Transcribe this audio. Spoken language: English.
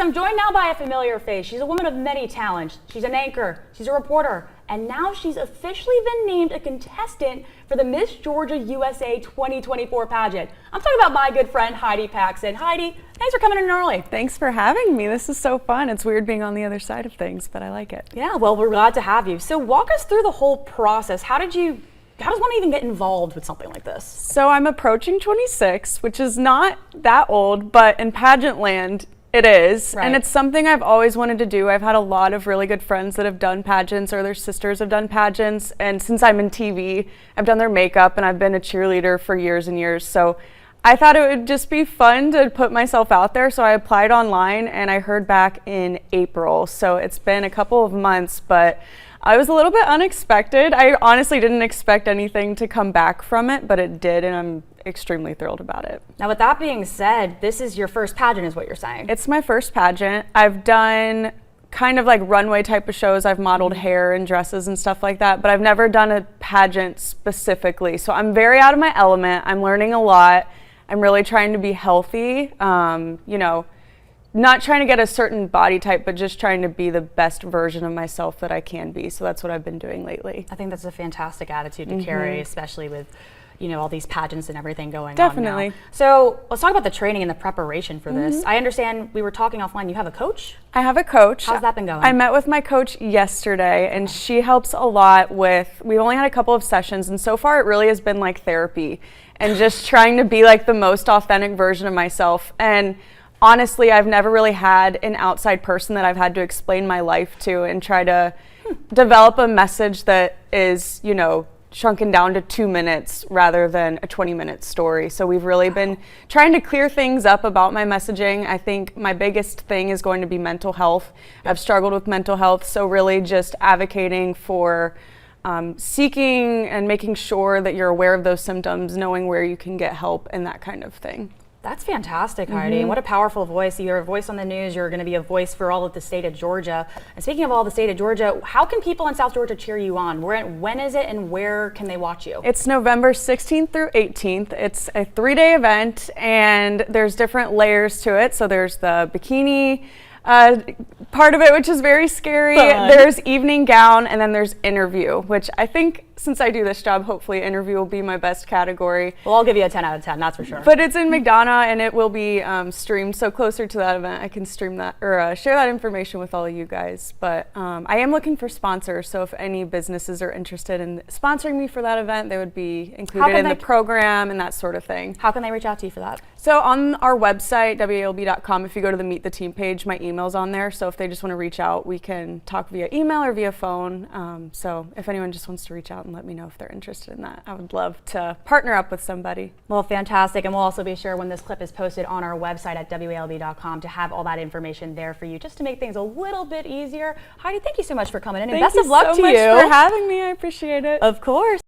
I'm joined now by a familiar face. She's a woman of many talents. She's an anchor, she's a reporter, and now she's officially been named a contestant for the Miss Georgia USA 2024 pageant. I'm talking about my good friend Heidi Paxson. Heidi, thanks for coming in early. Thanks for having me. This is so fun. It's weird being on the other side of things, but I like it. Yeah, well, we're glad to have you. So walk us through the whole process. How does one even get involved with something like this? So I'm approaching 26, which is not that old, but in pageant land, it is. Right. And it's something I've always wanted to do. I've had a lot of really good friends that have done pageants or their sisters have done pageants. And since I'm in TV, I've done their makeup and I've been a cheerleader for years and years. So I thought it would just be fun to put myself out there. So I applied online and I heard back in April. So it's been a couple of months, but I was a little bit unexpected. I honestly didn't expect anything to come back from it, but it did, and I'm extremely thrilled about it. Now, with that being said, this is your first pageant is what you're saying. It's my first pageant. I've done kind of like runway type of shows. I've modeled hair and dresses and stuff like that, but I've never done a pageant specifically. So I'm very out of my element. I'm learning a lot. I'm really trying to be healthy, not trying to get a certain body type, but just trying to be the best version of myself that I can be. So that's what I've been doing lately. I think that's a fantastic attitude to carry, especially with, all these pageants and everything going Definitely. on now. So let's talk about the training and the preparation for this. I understand we were talking offline, you have a coach? I have a coach. How's that been going? I met with my coach yesterday and she helps a lot with, we've only had a couple of sessions and so far it really has been like therapy and just trying to be like the most authentic version of myself. And honestly, I've never really had an outside person that I've had to explain my life to and try to develop a message that is, shrunken down to 2 minutes rather than a 20-minute story. So we've really been trying to clear things up about my messaging. I think my biggest thing is going to be mental health. I've struggled with mental health, so really just advocating for seeking and making sure that you're aware of those symptoms, knowing where you can get help and that kind of thing. That's fantastic, Heidi. And what a powerful voice. You're a voice on the news. You're going to be a voice for all of the state of Georgia. And speaking of all the state of Georgia, how can people in South Georgia cheer you on? When is it and where can they watch you? It's November 16th through 18th. It's a 3-day event and there's different layers to it. So there's the bikini part of it, which is very scary. Fun. There's evening gown and then there's interview, which I think since I do this job, hopefully interview will be my best category. Well, I'll give you a 10 out of 10, that's for sure. But it's in McDonough and it will be streamed. So closer to that event, I can stream that or share that information with all of you guys. But I am looking for sponsors. So if any businesses are interested in sponsoring me for that event, they would be included in the program and that sort of thing. How can they reach out to you for that? So on our website, WALB.com, if you go to the Meet the Team page, my email's on there. So if they just want to reach out, we can talk via email or via phone. So if anyone just wants to reach out and let me know if they're interested in that, I would love to partner up with somebody. Well, fantastic. And we'll also be sure when this clip is posted on our website at WALB.com to have all that information there for you, just to make things a little bit easier. Heidi, thank you so much for coming in and best of luck to you. Thank you so much for having me. I appreciate it. Of course.